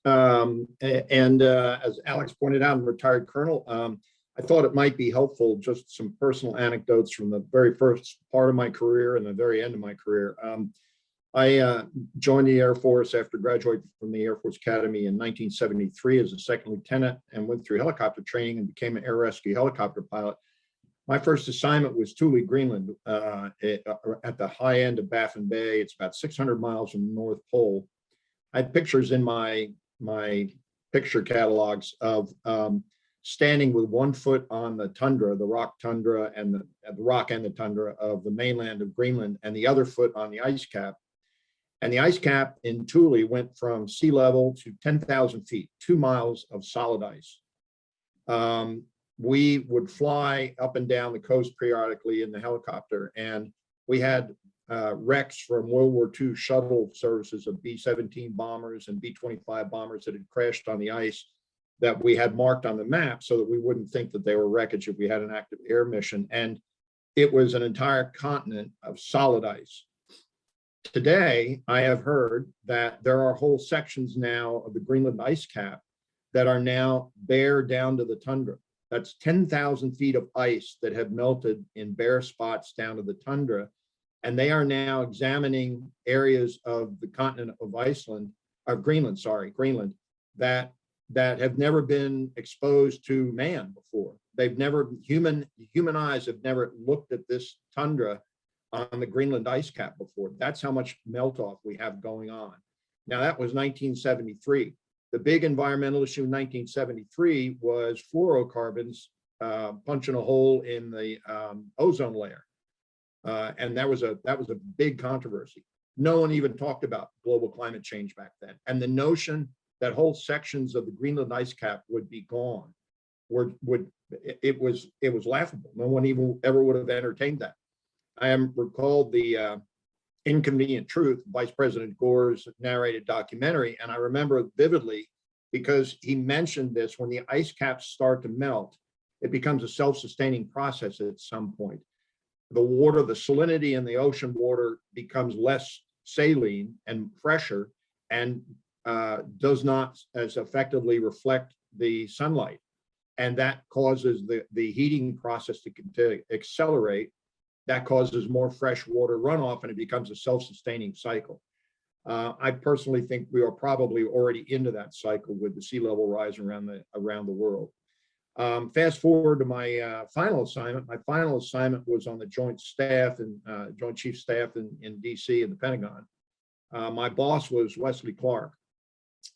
As Alex pointed out, I'm a retired colonel. I thought it might be helpful, just some personal anecdotes from the very first part of my career and the very end of my career. I joined the Air Force after graduating from the Air Force Academy in 1973 as a second lieutenant, and went through helicopter training and became an air rescue helicopter pilot. My first assignment was Thule, Greenland, at the high end of Baffin Bay. It's about 600 miles from the North Pole. I had pictures in my picture catalogs of standing with one foot on the tundra, the rock tundra, and the rock and the tundra of the mainland of Greenland, and the other foot on the ice cap. And the ice cap in Thule went from sea level to 10,000 feet, 2 miles of solid ice. We would fly up and down the coast periodically in the helicopter, and we had wrecks from World War II shuttle services of B-17 bombers and B-25 bombers that had crashed on the ice that we had marked on the map so that we wouldn't think that they were wreckage if we had an active air mission. And it was an entire continent of solid ice. Today, I have heard that there are whole sections now of the Greenland ice cap that are now bare down to the tundra. That's 10,000 feet of ice that have melted in bare spots down to the tundra. And they are now examining areas of the continent of Greenland, that have never been exposed to man before. They've never, human eyes have never looked at this tundra on the Greenland ice cap before. That's how much melt off we have going on. Now, that was 1973. The big environmental issue in 1973 was fluorocarbons punching a hole in the ozone layer. And that was a big controversy. No one even talked about global climate change back then. And the notion that whole sections of the Greenland ice cap would be gone, it was laughable. No one even ever would have entertained that. I am recalled the Inconvenient Truth, Vice President Gore's narrated documentary, and I remember it vividly because he mentioned this: when the ice caps start to melt, it becomes a self-sustaining process at some point. The water, the salinity in the ocean water becomes less saline and fresher, and does not as effectively reflect the sunlight. And that causes the heating process to accelerate. That causes more fresh water runoff, and it becomes a self-sustaining cycle. I personally think we are probably already into that cycle with the sea level rise around the world. Fast forward to my final assignment. My final assignment was on the Joint Staff and Joint Chief Staff in DC in the Pentagon. My boss was Wesley Clark,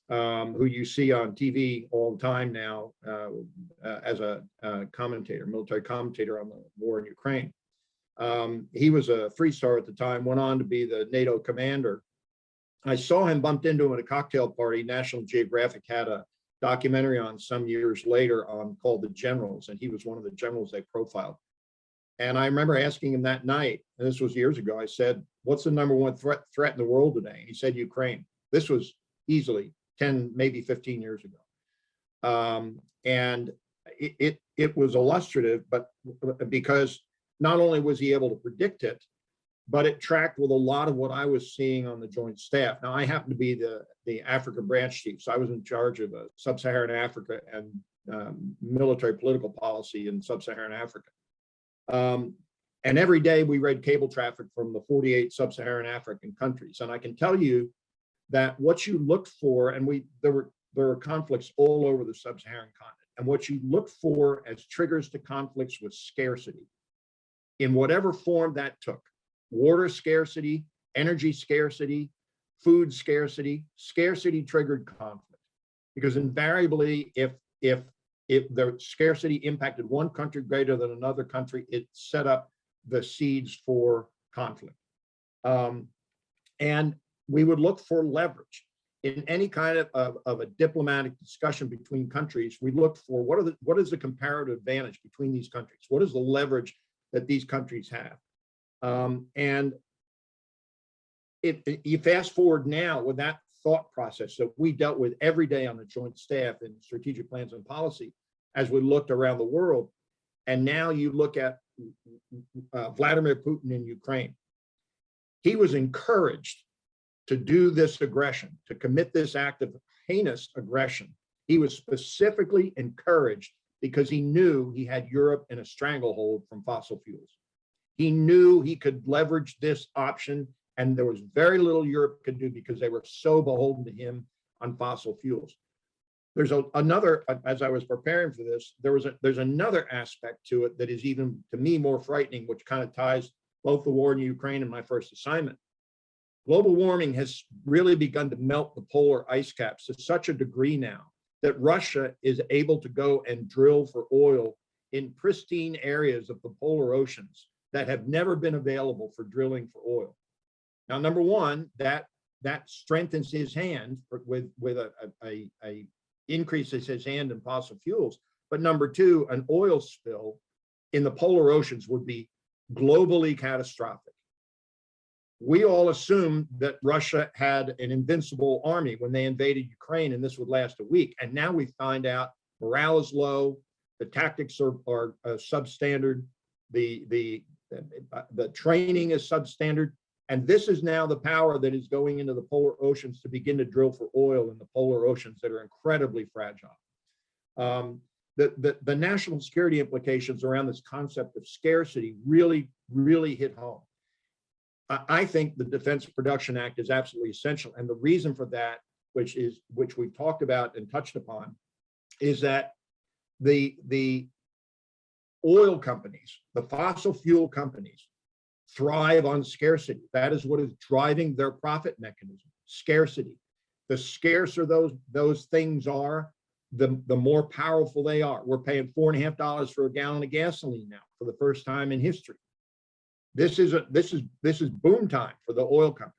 who you see on TV all the time now as a commentator, military commentator on the war in Ukraine. He was a 3-star at the time, went on to be the NATO commander. I saw him, bumped into him at a cocktail party. National Geographic had a documentary on some years later called The Generals, and he was one of the generals they profiled. And I remember asking him that night, and this was years ago, I said, "What's the number one threat in the world today?" He said, "Ukraine." This was easily 10, maybe 15 years ago. And it was illustrative, but because not only was he able to predict it, but it tracked with a lot of what I was seeing on the Joint Staff. Now, I happen to be the Africa branch chief, so I was in charge of sub-Saharan Africa and military political policy in sub-Saharan Africa. And every day we read cable traffic from the 48 sub-Saharan African countries. And I can tell you that what you looked for, and there were conflicts all over the sub-Saharan continent, and what you looked for as triggers to conflicts was scarcity, in whatever form that took. Water scarcity, energy scarcity, food scarcity. Scarcity triggered conflict, because invariably, if the scarcity impacted one country greater than another country, it set up the seeds for conflict. And we would look for leverage in any kind of a diplomatic discussion between countries. We look for what is the comparative advantage between these countries? What is the leverage that these countries have? And you fast forward now with that thought process that we dealt with every day on the Joint Staff and strategic plans and policy as we looked around the world. And now you look at Vladimir Putin in Ukraine. He was encouraged to do this aggression, to commit this act of heinous aggression. He was specifically encouraged because he knew he had Europe in a stranglehold from fossil fuels. He knew he could leverage this option, and there was very little Europe could do because they were so beholden to him on fossil fuels. There's another, as I was preparing for this, there's another aspect to it that is even, to me, more frightening, which kind of ties both the war in Ukraine and my first assignment. Global warming has really begun to melt the polar ice caps to such a degree now that Russia is able to go and drill for oil in pristine areas of the polar oceans that have never been available for drilling for oil. Now, number one, that strengthens his hand with a increases his hand in fossil fuels. But number two, an oil spill in the polar oceans would be globally catastrophic. We all assumed that Russia had an invincible army when they invaded Ukraine, and this would last a week. And now we find out morale is low, the tactics are substandard, the training is substandard, and this is now the power that is going into the polar oceans to begin to drill for oil in the polar oceans that are incredibly fragile. The national security implications around this concept of scarcity really hit home. I think the Defense Production Act is absolutely essential. And the reason for that, which we've talked about and touched upon, is that the oil companies, the fossil fuel companies, thrive on scarcity. That is what is driving their profit mechanism, scarcity. The scarcer those things are, the more powerful they are. We're paying $4.50 for a gallon of gasoline now for the first time in history. This is boom time for the oil companies.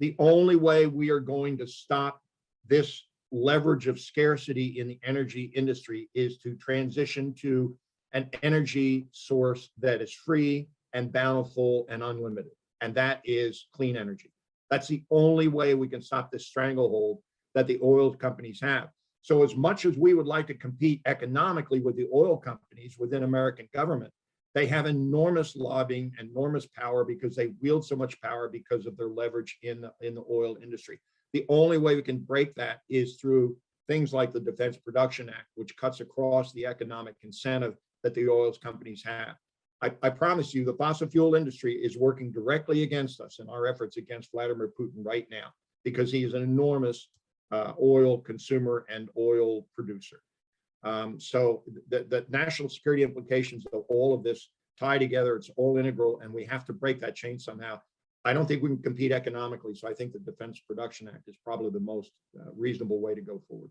The only way we are going to stop this leverage of scarcity in the energy industry is to transition to an energy source that is free and bountiful and unlimited, and that is clean energy. That's the only way we can stop this stranglehold that the oil companies have. So as much as we would like to compete economically with the oil companies within American government, they have enormous lobbying, enormous power because they wield so much power because of their leverage in the oil industry. The only way we can break that is through things like the Defense Production Act, which cuts across the economic incentive that the oil companies have. I promise you, the fossil fuel industry is working directly against us in our efforts against Vladimir Putin right now, because he is an enormous oil consumer and oil producer. So the national security implications of all of this tie together. It's all integral, and we have to break that chain somehow. I don't think we can compete economically, so I think the Defense Production Act is probably the most reasonable way to go forward.